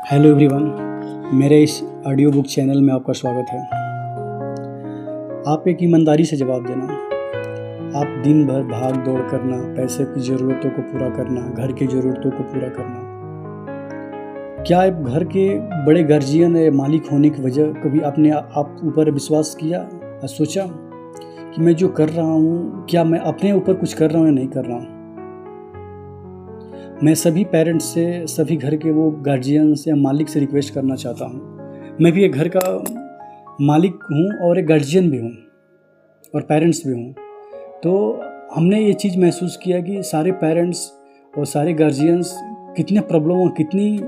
Hello everyone, मेरे इस audio book channel में आपका स्वागत है। आप एक ईमानदारी से जवाब देना। आप दिन भर भाग दौड़ करना, पैसे की ज़रूरतों को पूरा करना, घर की ज़रूरतों को पूरा करना। क्या आप घर के बड़े गार्जियन या मालिक होने की वजह कभी अपने आप ऊपर विश्वास किया और सोचा कि मैं जो कर रहा हूँ क्या मैं अपने ऊपर कुछ कर रहा हूँ या नहीं कर रहा हूँ? मैं सभी पेरेंट्स से, सभी घर के वो गार्जियंस या मालिक से रिक्वेस्ट करना चाहता हूँ। मैं भी एक घर का मालिक हूँ और एक गार्जियन भी हूँ और पेरेंट्स भी हूँ। तो हमने ये चीज़ महसूस किया कि सारे पेरेंट्स और सारे गार्जियंस कितने प्रॉब्लम और कितनी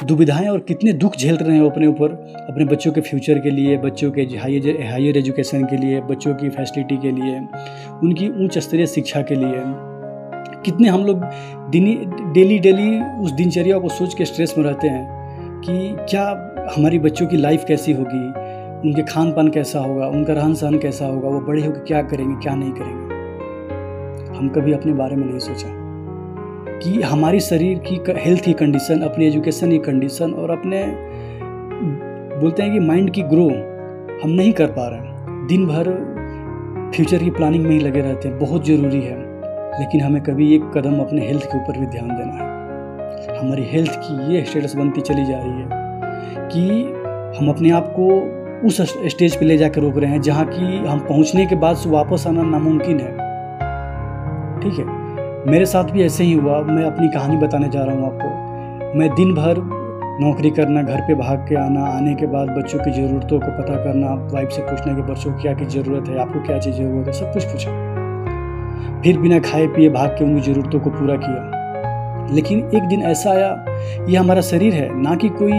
दुविधाएं और कितने दुख झेल रहे हैं अपने ऊपर, अपने बच्चों के फ्यूचर के लिए, बच्चों के हायर एजुकेशन के लिए, बच्चों की फैसिलिटी के लिए, उनकी उच्च स्तरीय शिक्षा के लिए। कितने हम लोग डेली उस दिनचर्या को सोच के स्ट्रेस में रहते हैं कि क्या हमारी बच्चों की लाइफ कैसी होगी, उनके खान पान कैसा होगा, उनका रहन सहन कैसा होगा, वो बड़े होकर क्या करेंगे क्या नहीं करेंगे। हम कभी अपने बारे में नहीं सोचा कि हमारी शरीर की हेल्थ की कंडीशन, अपनी एजुकेशन की कंडीशन और अपने बोलते हैं कि माइंड की ग्रो हम नहीं कर पा रहे हैं। दिन भर फ्यूचर की प्लानिंग में ही लगे रहते हैं। बहुत ज़रूरी है, लेकिन हमें कभी एक कदम अपने हेल्थ के ऊपर भी ध्यान देना है। हमारी हेल्थ की ये स्टेटस बनती चली जा रही है कि हम अपने आप को उस स्टेज पे ले जाकर रोक रहे हैं जहाँ की हम पहुँचने के बाद से वापस आना नामुमकिन है। ठीक है, मेरे साथ भी ऐसे ही हुआ। मैं अपनी कहानी बताने जा रहा हूँ आपको। मैं दिन भर नौकरी करना, घर पे भाग के आना, आने के बाद बच्चों की ज़रूरतों को पता करना, वाइफ से पूछना कि बच्चों को क्या की ज़रूरत है, आपको क्या चीज़ ज़रूरत है, सब कुछ पूछा। फिर बिना खाए पिए भाग के उनकी ज़रूरतों को पूरा किया। लेकिन एक दिन ऐसा आया, ये हमारा शरीर है, ना कि कोई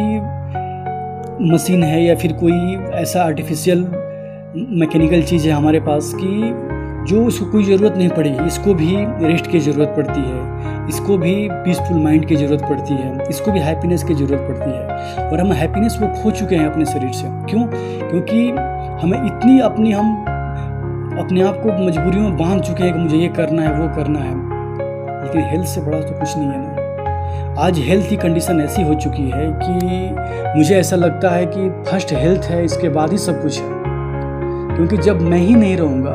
मशीन है या फिर कोई ऐसा आर्टिफिशियल मैकेनिकल चीज़ है हमारे पास कि जो इसको कोई ज़रूरत नहीं पड़ेगी। इसको भी रेस्ट की ज़रूरत पड़ती है, इसको भी पीसफुल माइंड की ज़रूरत पड़ती है, इसको भी हैप्पीनेस की ज़रूरत पड़ती है। और हम हैप्पीनेस को खो चुके हैं अपने शरीर से। क्यों? क्योंकि हमें इतनी अपने आप को मजबूरियों में बांध चुके हैं कि मुझे ये करना है, वो करना है। लेकिन हेल्थ से बड़ा तो कुछ नहीं है ना। आज हेल्थ की कंडीशन ऐसी हो चुकी है कि मुझे ऐसा लगता है कि फर्स्ट हेल्थ है, इसके बाद ही सब कुछ है। क्योंकि जब मैं ही नहीं रहूँगा,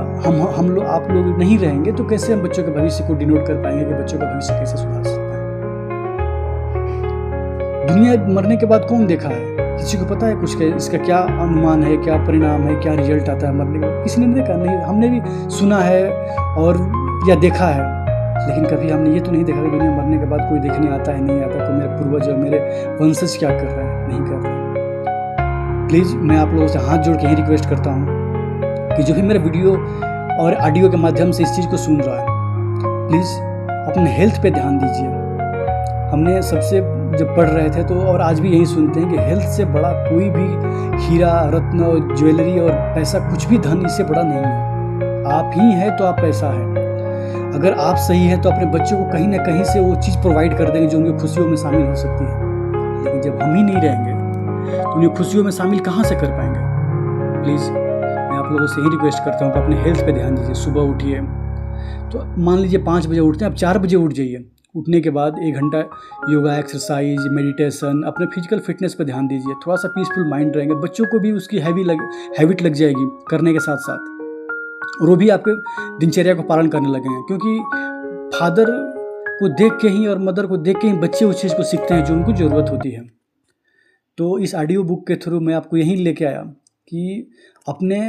आप लोग नहीं रहेंगे, तो कैसे हम बच्चों के भविष्य को डिनोट कर पाएंगे कि बच्चों का भविष्य कैसे सुधार सकते हैं। दुनिया मरने के बाद कौन देखा है? किसी को पता है कुछ इसका क्या अनुमान है, क्या परिणाम है, क्या रिजल्ट आता है मरने के बाद? किसी ने देखा नहीं। हमने भी सुना है और या देखा है, लेकिन कभी हमने ये तो नहीं देखा कि दुनिया मरने के बाद कोई देखने आता है, नहीं आता, कोई मेरे पूर्वज और मेरे वंशज क्या कर रहे हैं, नहीं कर रहे हैं। प्लीज़ मैं आप लोगों से हाथ जोड़ के ही रिक्वेस्ट करता हूँ कि जो भी मेरे वीडियो और ऑडियो के माध्यम से इस चीज़ को सुन रहा है, प्लीज़ अपने हेल्थ पे ध्यान दीजिए। हमने सबसे जब पढ़ रहे थे तो, और आज भी यही सुनते हैं कि हेल्थ से बड़ा कोई भी हीरा रत्न ज्वेलरी और पैसा, कुछ भी धन इससे बड़ा नहीं है। आप ही हैं तो आप पैसा है। अगर आप सही हैं तो अपने बच्चों को कहीं ना कहीं से वो चीज़ प्रोवाइड कर देंगे जो उनकी खुशियों में शामिल हो सकती है। लेकिन जब हम ही नहीं रहेंगे तो उन्हें खुशियों में शामिल कहाँ से कर पाएंगे? प्लीज़ मैं आप लोगों से ही रिक्वेस्ट करता हूँ कि अपने हेल्थ पे ध्यान दीजिए। सुबह उठिए तो मान लीजिए 5 बजे उठते हैं, आप 4 बजे उठ जाइए। उठने के बाद 1 घंटा योगा, एक्सरसाइज, मेडिटेशन, अपने फिजिकल फिटनेस पर ध्यान दीजिए। थोड़ा सा पीसफुल माइंड रहेंगे, बच्चों को भी उसकी हैबिट लग जाएगी करने के साथ साथ, और वो भी आपके दिनचर्या को पालन करने लगेंगे। क्योंकि फादर को देख के ही और मदर को देख के ही बच्चे उस चीज़ को सीखते हैं जो उनको ज़रूरत होती है। तो इस ऑडियो बुक के थ्रू मैं आपको यही लेके आया कि अपने